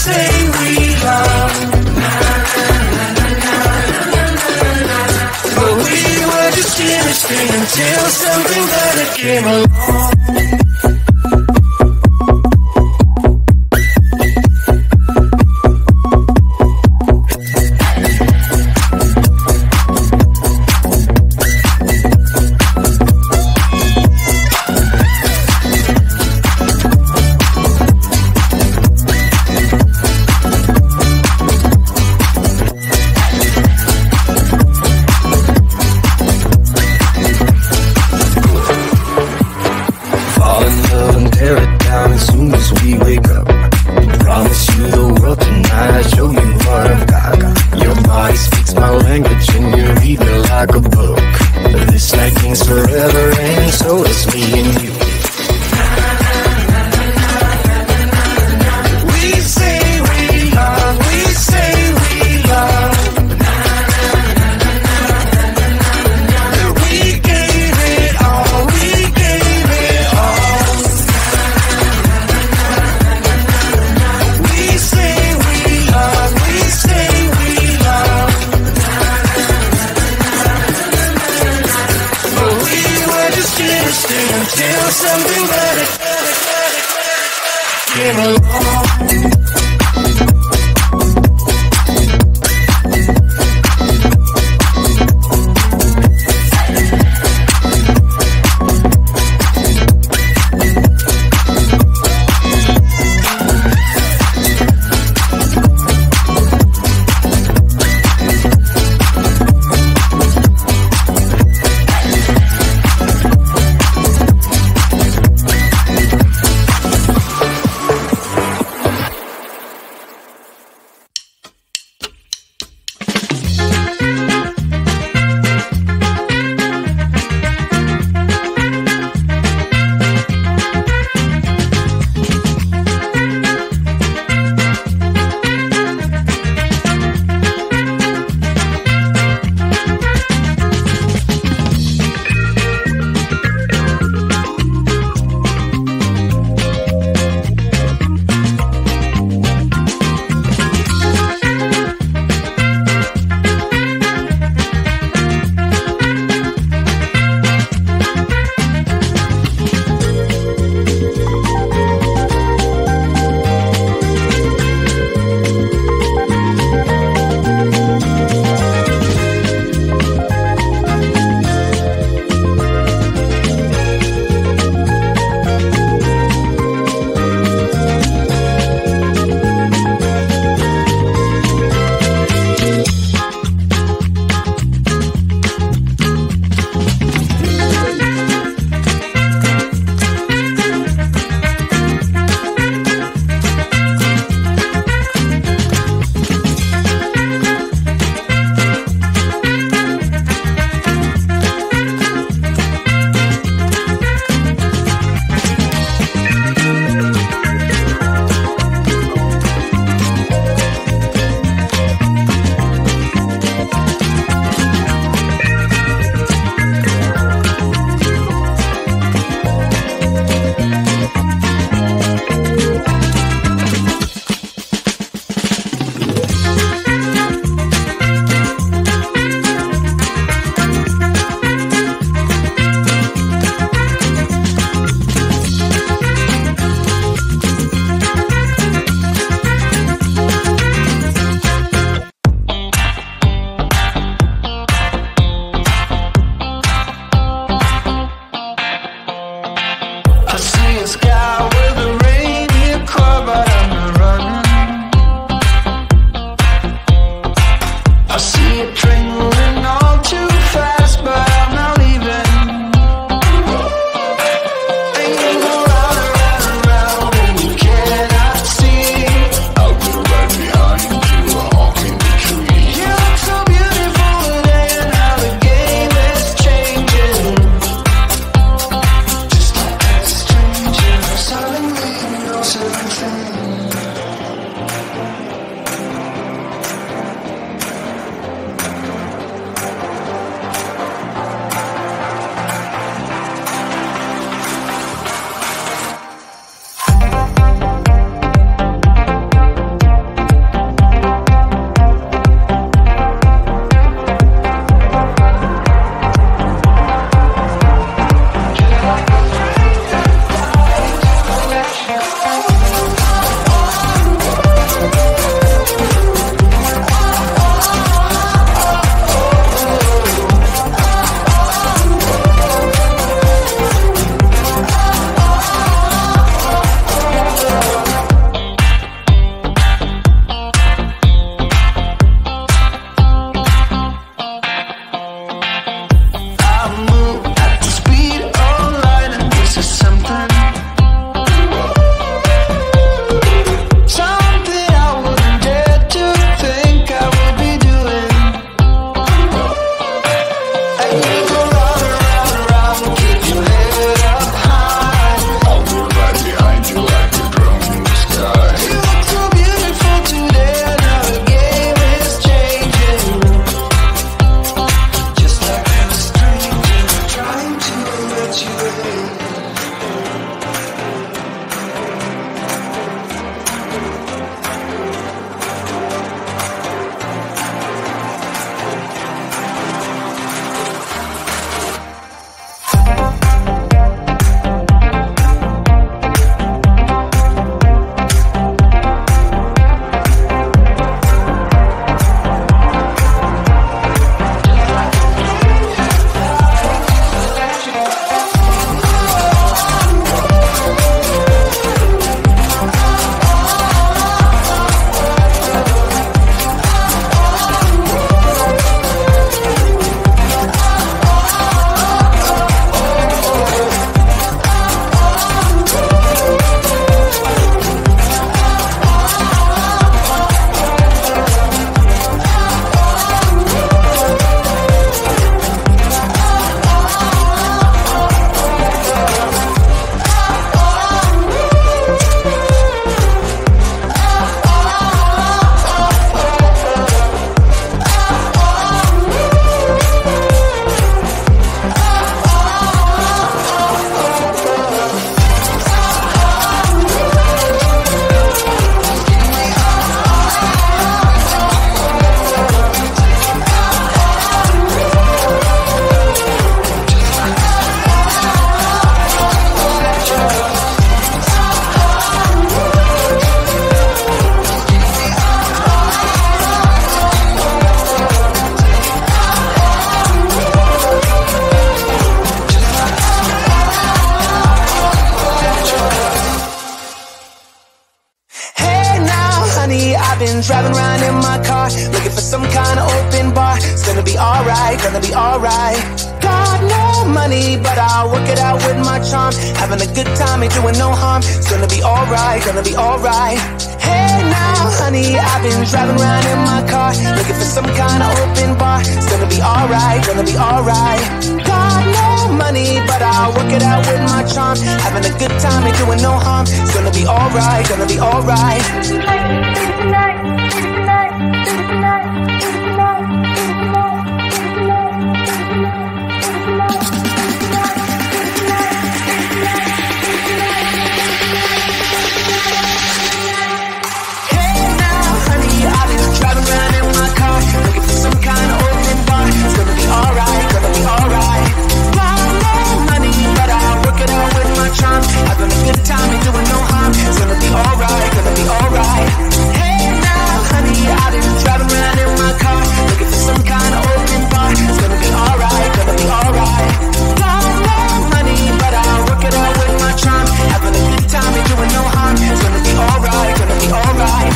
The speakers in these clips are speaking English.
say we love, but we were just chemistry until something better came along. honey, I've been driving around in my car, looking for some kind of open bar. It's gonna be alright, gonna be alright. Got no money, but I'll work it out with my charm. Having a good time, ain't doing no harm. It's gonna be alright, gonna be alright. Hey now, honey, I've been driving around in my car, looking for some kind of open bar. It's gonna be alright, gonna be alright. Got no money, but I'll work it out with my charm. Having a good time, ain't doing no harm. It's gonna be alright, gonna be alright. Driving around in my car, looking for some kind of open bar. It's gonna be alright, gonna be alright. Got no money, but I'll work it out with my charm. Having a good time, ain't doing no harm. It's gonna be alright, gonna be alright. Hey now, honey, I've been driving around in my car, looking for some kind of open bar. It's gonna be alright, gonna be alright. Got no money, but I'll work it out with my charm. Having a good time, ain't doing no harm. It's gonna be alright, gonna be alright.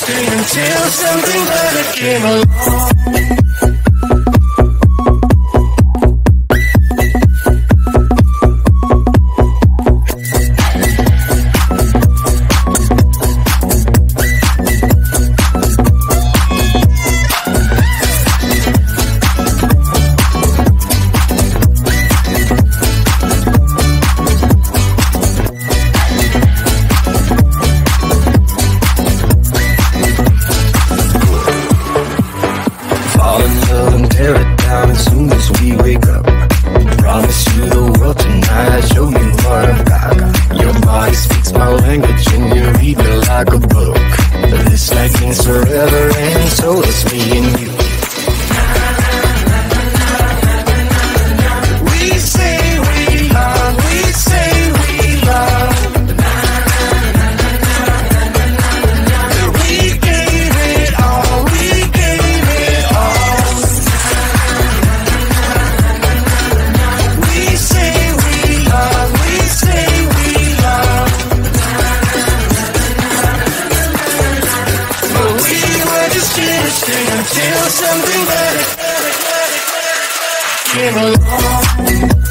Until something better came along. waiting until something better came along.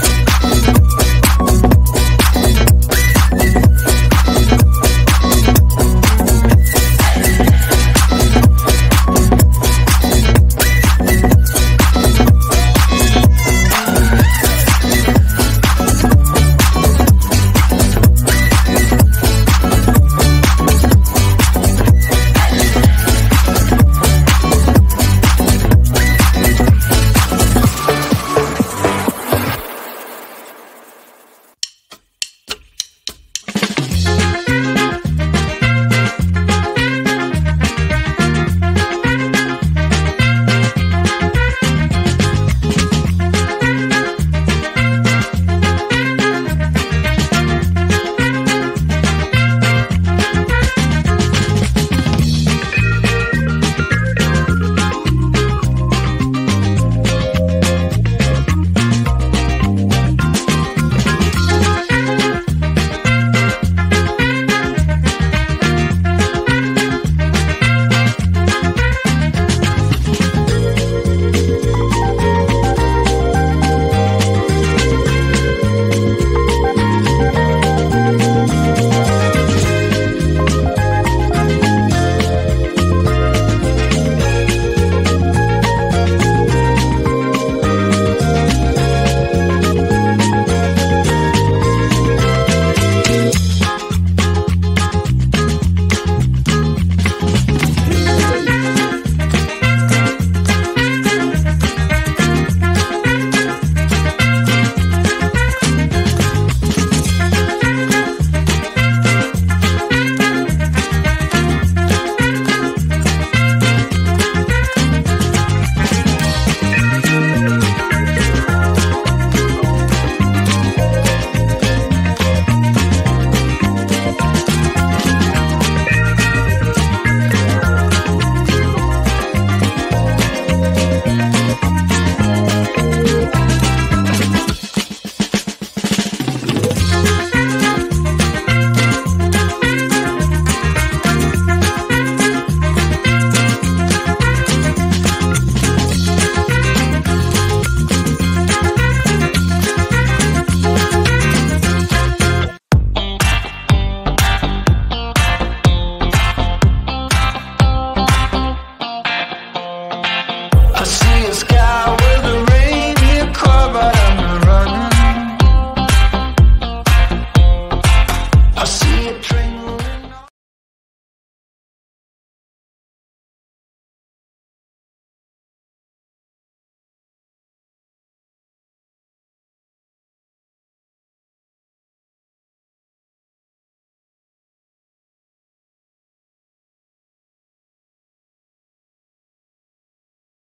I see a train